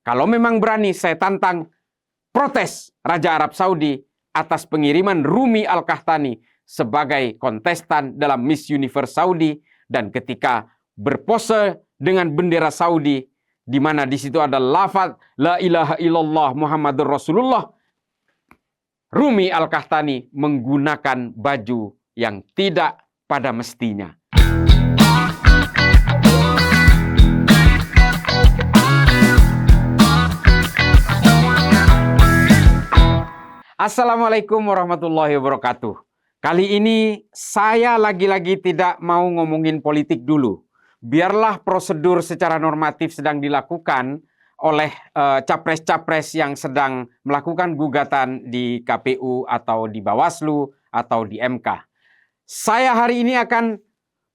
Kalau memang berani, saya tantang protes Raja Arab Saudi atas pengiriman Rumi Al-Qahtani sebagai kontestan dalam Miss Universe Saudi, dan ketika berpose dengan bendera Saudi, di mana di situ ada lafaz La ilaha illallah Muhammadur Rasulullah, Rumi Al-Qahtani menggunakan baju yang tidak pada mestinya. Assalamualaikum warahmatullahi wabarakatuh. Kali ini saya lagi-lagi tidak mau ngomongin politik dulu. Biarlah prosedur secara normatif sedang dilakukan oleh capres-capres yang sedang melakukan gugatan di KPU atau di Bawaslu atau di MK. Saya hari ini akan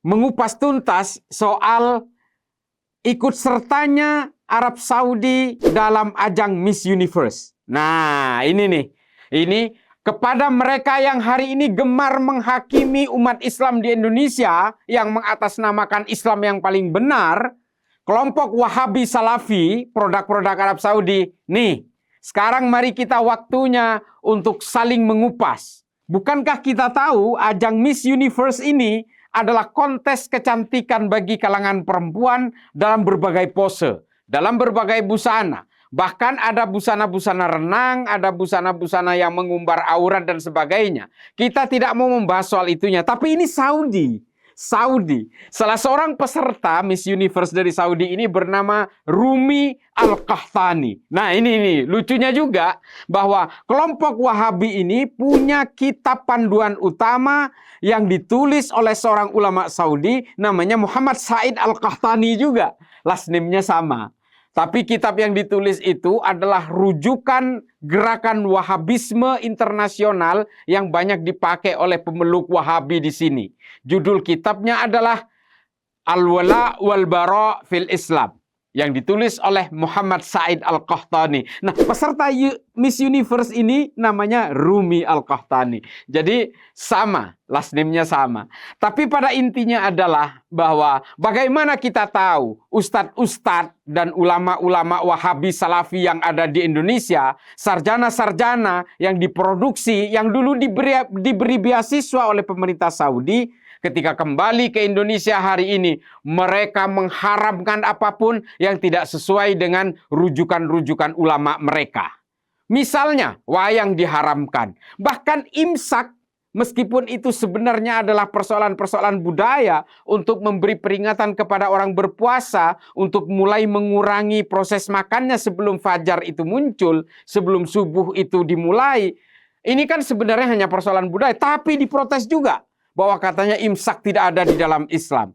mengupas tuntas soal ikut sertanya Arab Saudi dalam ajang Miss Universe. Nah, ini nih. Ini kepada mereka yang hari ini gemar menghakimi umat Islam di Indonesia, yang mengatasnamakan Islam yang paling benar, kelompok Wahabi Salafi, produk-produk Arab Saudi. Nih, sekarang mari kita waktunya untuk saling mengupas. Bukankah kita tahu ajang Miss Universe ini adalah kontes kecantikan bagi kalangan perempuan dalam berbagai pose, dalam berbagai busana. Bahkan ada busana-busana renang, ada busana-busana yang mengumbar aurat dan sebagainya. Kita tidak mau membahas soal itunya, tapi ini Saudi. Salah seorang peserta Miss Universe dari Saudi ini bernama Rumi Al-Qahtani. Nah ini lucunya juga bahwa kelompok Wahabi ini punya kitab panduan utama yang ditulis oleh seorang ulama Saudi namanya Muhammad Said Al-Qahtani juga. Last name-nya sama. Tapi kitab yang ditulis itu adalah rujukan gerakan Wahabisme internasional yang banyak dipakai oleh pemeluk Wahabi di sini. Judul kitabnya adalah Al-Wala wal Bara fil Islam, yang ditulis oleh Muhammad Said Al-Qahtani. Nah, peserta Miss Universe ini namanya Rumi Al-Qahtani. Jadi sama, last name-nya sama. Tapi pada intinya adalah bahwa bagaimana kita tahu ustadz-ustadz dan ulama-ulama Wahabi Salafi yang ada di Indonesia, sarjana-sarjana yang diproduksi, yang dulu diberi beasiswa oleh pemerintah Saudi, ketika kembali ke Indonesia hari ini, mereka mengharamkan apapun yang tidak sesuai dengan rujukan-rujukan ulama mereka. Misalnya, wayang diharamkan. Bahkan imsak, meskipun itu sebenarnya adalah persoalan-persoalan budaya untuk memberi peringatan kepada orang berpuasa untuk mulai mengurangi proses makannya sebelum fajar itu muncul, sebelum subuh itu dimulai. Ini kan sebenarnya hanya persoalan budaya, tapi diprotes juga bahwa katanya imsak tidak ada di dalam Islam.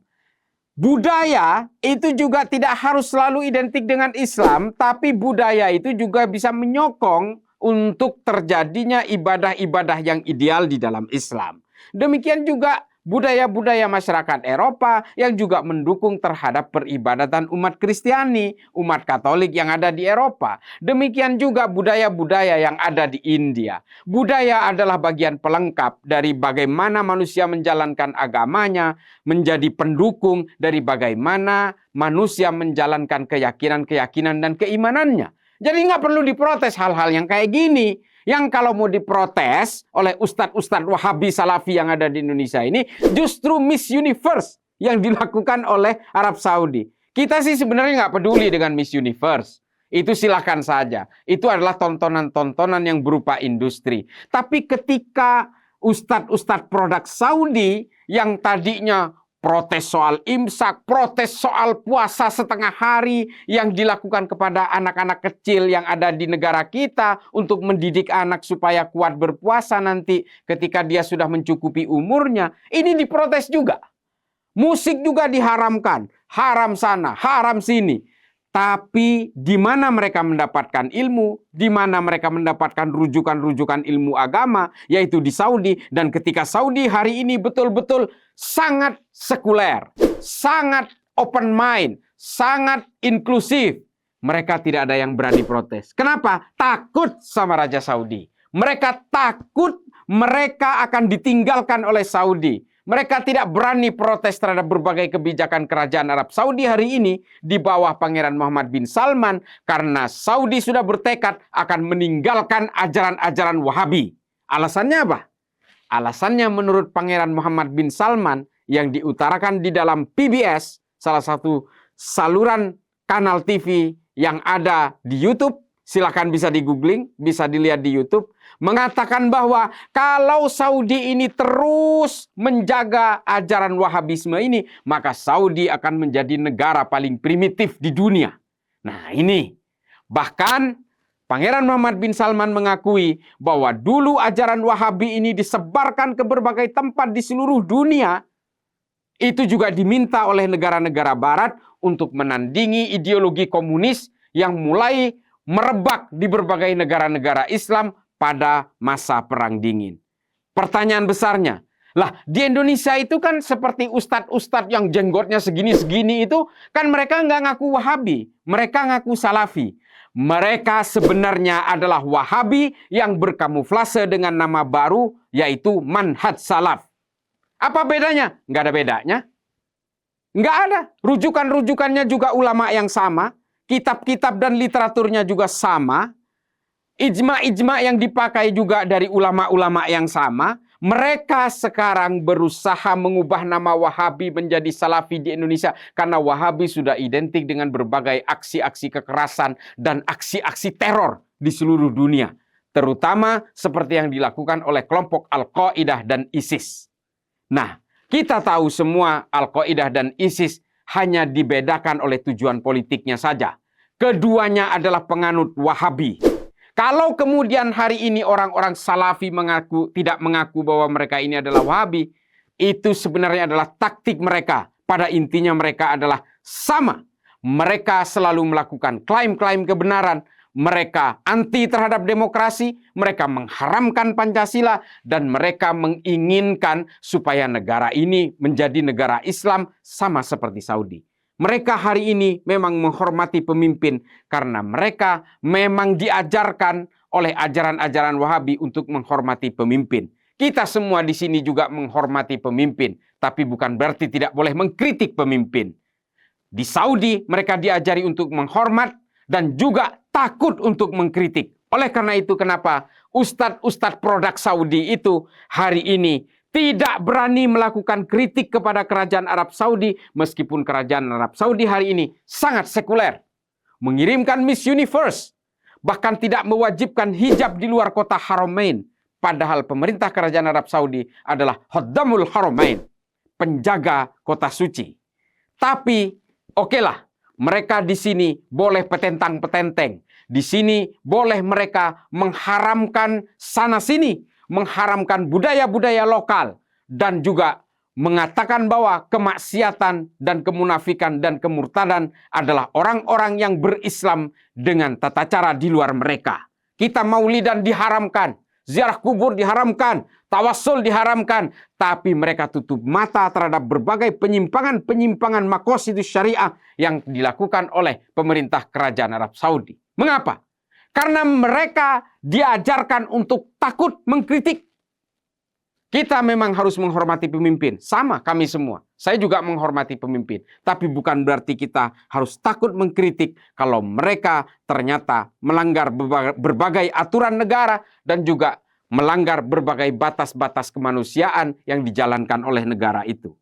Budaya itu juga tidak harus selalu identik dengan Islam, tapi budaya itu juga bisa menyokong untuk terjadinya ibadah-ibadah yang ideal di dalam Islam. Demikian juga budaya-budaya masyarakat Eropa yang juga mendukung terhadap peribadatan umat Kristiani, umat Katolik yang ada di Eropa. Demikian juga budaya-budaya yang ada di India. Budaya adalah bagian pelengkap dari bagaimana manusia menjalankan agamanya, menjadi pendukung dari bagaimana manusia menjalankan keyakinan-keyakinan dan keimanannya. Jadi nggak perlu diprotes hal-hal yang kayak gini. Yang kalau mau diprotes oleh ustadz-ustadz Wahabi Salafi yang ada di Indonesia ini, justru Miss Universe yang dilakukan oleh Arab Saudi. Kita sih sebenarnya nggak peduli dengan Miss Universe. Itu silakan saja. Itu adalah tontonan-tontonan yang berupa industri. Tapi ketika ustadz-ustadz produk Saudi yang tadinya protes soal imsak, protes soal puasa setengah hari yang dilakukan kepada anak-anak kecil yang ada di negara kita untuk mendidik anak supaya kuat berpuasa nanti ketika dia sudah mencukupi umurnya. Ini diprotes juga. Musik juga diharamkan. Haram sana, haram sini. Tapi di mana mereka mendapatkan ilmu, di mana mereka mendapatkan rujukan-rujukan ilmu agama, yaitu di Saudi. Dan ketika Saudi hari ini betul-betul sangat sekuler, sangat open mind, sangat inklusif, mereka tidak ada yang berani protes. Kenapa? Takut sama Raja Saudi. Mereka takut mereka akan ditinggalkan oleh Saudi. Mereka tidak berani protes terhadap berbagai kebijakan kerajaan Arab Saudi hari ini di bawah Pangeran Muhammad bin Salman karena Saudi sudah bertekad akan meninggalkan ajaran-ajaran Wahabi. Alasannya apa? Alasannya menurut Pangeran Muhammad bin Salman yang diutarakan di dalam PBS, salah satu saluran kanal TV yang ada di YouTube, silakan bisa di-googling, bisa dilihat di YouTube, mengatakan bahwa kalau Saudi ini terus menjaga ajaran Wahabisme ini, maka Saudi akan menjadi negara paling primitif di dunia. Nah ini, bahkan Pangeran Muhammad bin Salman mengakui bahwa dulu ajaran Wahabi ini disebarkan ke berbagai tempat di seluruh dunia. Itu juga diminta oleh negara-negara barat untuk menandingi ideologi komunis yang mulai merebak di berbagai negara-negara Islam pada masa Perang Dingin. Pertanyaan besarnya, lah di Indonesia itu kan seperti ustadz-ustadz yang jenggotnya segini-segini itu, kan mereka nggak ngaku Wahabi, mereka ngaku Salafi. Mereka sebenarnya adalah Wahabi yang berkamuflase dengan nama baru, yaitu Manhaj Salaf. Apa bedanya? Nggak ada bedanya. Nggak ada. Rujukan-rujukannya juga ulama yang sama. Kitab-kitab dan literaturnya juga sama. Ijma-ijma yang dipakai juga dari ulama-ulama yang sama. Mereka sekarang berusaha mengubah nama Wahabi menjadi Salafi di Indonesia. Karena Wahabi sudah identik dengan berbagai aksi-aksi kekerasan dan aksi-aksi teror di seluruh dunia. Terutama seperti yang dilakukan oleh kelompok Al-Qaeda dan ISIS. Nah, kita tahu semua Al-Qaeda dan ISIS hanya dibedakan oleh tujuan politiknya saja. Keduanya adalah penganut Wahabi. Kalau kemudian hari ini orang-orang Salafi tidak mengaku bahwa mereka ini adalah Wahabi, itu sebenarnya adalah taktik mereka. Pada intinya mereka adalah sama. Mereka selalu melakukan klaim-klaim kebenaran. Mereka anti terhadap demokrasi, mereka mengharamkan Pancasila, dan mereka menginginkan supaya negara ini menjadi negara Islam sama seperti Saudi. Mereka hari ini memang menghormati pemimpin karena mereka memang diajarkan oleh ajaran-ajaran Wahabi untuk menghormati pemimpin. Kita semua di sini juga menghormati pemimpin, tapi bukan berarti tidak boleh mengkritik pemimpin. Di Saudi mereka diajari untuk menghormat dan juga takut untuk mengkritik. Oleh karena itu kenapa ustadz-ustadz produk Saudi itu hari ini tidak berani melakukan kritik kepada kerajaan Arab Saudi, meskipun kerajaan Arab Saudi hari ini sangat sekuler. Mengirimkan Miss Universe, bahkan tidak mewajibkan hijab di luar kota Haramain. Padahal pemerintah kerajaan Arab Saudi adalah Khaddamul Haramain, penjaga kota suci. Tapi okelah, mereka di sini boleh petentang-petenteng. Di sini boleh mereka mengharamkan sana-sini, mengharamkan budaya-budaya lokal, dan juga mengatakan bahwa kemaksiatan dan kemunafikan dan kemurtadan adalah orang-orang yang berislam dengan tata cara di luar mereka. Kita maulidan diharamkan, ziarah kubur diharamkan, tawassul diharamkan, tapi mereka tutup mata terhadap berbagai penyimpangan-penyimpangan maqasidus syariah yang dilakukan oleh pemerintah kerajaan Arab Saudi. Mengapa? Karena mereka diajarkan untuk takut mengkritik. Kita memang harus menghormati pemimpin. Sama kami semua. Saya juga menghormati pemimpin. Tapi bukan berarti kita harus takut mengkritik kalau mereka ternyata melanggar berbagai aturan negara dan juga melanggar berbagai batas-batas kemanusiaan yang dijalankan oleh negara itu.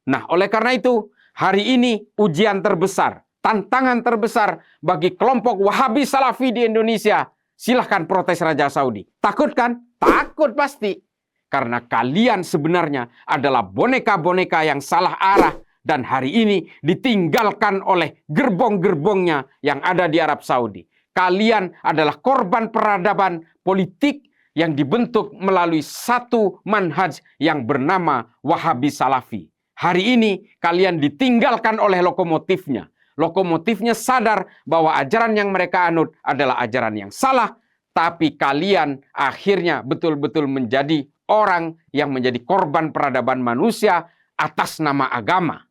Nah, oleh karena itu, hari ini ujian terbesar, tantangan terbesar bagi kelompok Wahabi Salafi di Indonesia. Silahkan protes Raja Saudi. Takut kan? Takut pasti. Karena kalian sebenarnya adalah boneka-boneka yang salah arah dan hari ini ditinggalkan oleh gerbong-gerbongnya yang ada di Arab Saudi. Kalian adalah korban peradaban politik yang dibentuk melalui satu manhaj yang bernama Wahabi Salafi. Hari ini kalian ditinggalkan oleh lokomotifnya. Lokomotifnya sadar bahwa ajaran yang mereka anut adalah ajaran yang salah, tapi kalian akhirnya betul-betul menjadi orang yang menjadi korban peradaban manusia atas nama agama.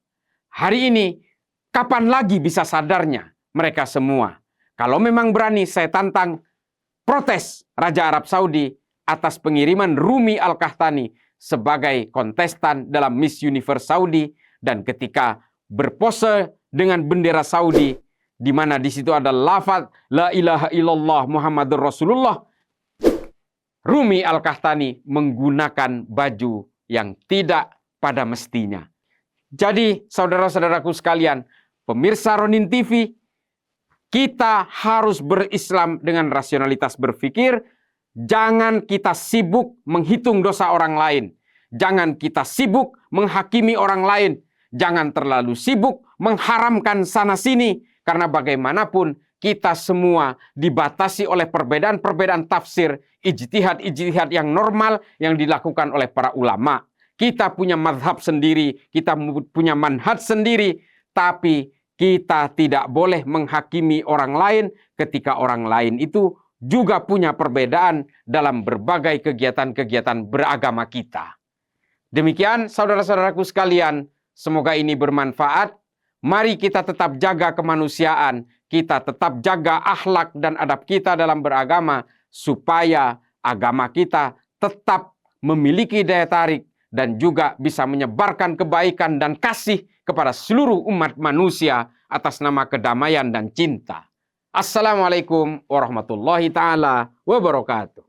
Hari ini, kapan lagi bisa sadarnya mereka semua? Kalau memang berani, saya tantang protes Raja Arab Saudi atas pengiriman Rumi Al-Qahtani sebagai kontestan dalam Miss Universe Saudi, dan ketika berpose dengan bendera Saudi, di mana di situ ada lafaz la ilaha illallah Muhammadur Rasulullah, Rumi Al-Qahtani menggunakan baju yang tidak pada mestinya. Jadi saudara-saudaraku sekalian, pemirsa Ronin TV, kita harus berislam dengan rasionalitas berpikir. Jangan kita sibuk menghitung dosa orang lain. Jangan kita sibuk menghakimi orang lain. Jangan terlalu sibuk mengharamkan sana-sini. Karena bagaimanapun kita semua dibatasi oleh perbedaan-perbedaan tafsir, ijtihad-ijtihad yang normal yang dilakukan oleh para ulama. Kita punya mazhab sendiri, kita punya manhaj sendiri, tapi kita tidak boleh menghakimi orang lain ketika orang lain itu juga punya perbedaan dalam berbagai kegiatan-kegiatan beragama kita. Demikian saudara-saudaraku sekalian, semoga ini bermanfaat. Mari kita tetap jaga kemanusiaan, kita tetap jaga akhlak dan adab kita dalam beragama, supaya agama kita tetap memiliki daya tarik dan juga bisa menyebarkan kebaikan dan kasih kepada seluruh umat manusia atas nama kedamaian dan cinta. Assalamualaikum warahmatullahi ta'ala wabarakatuh.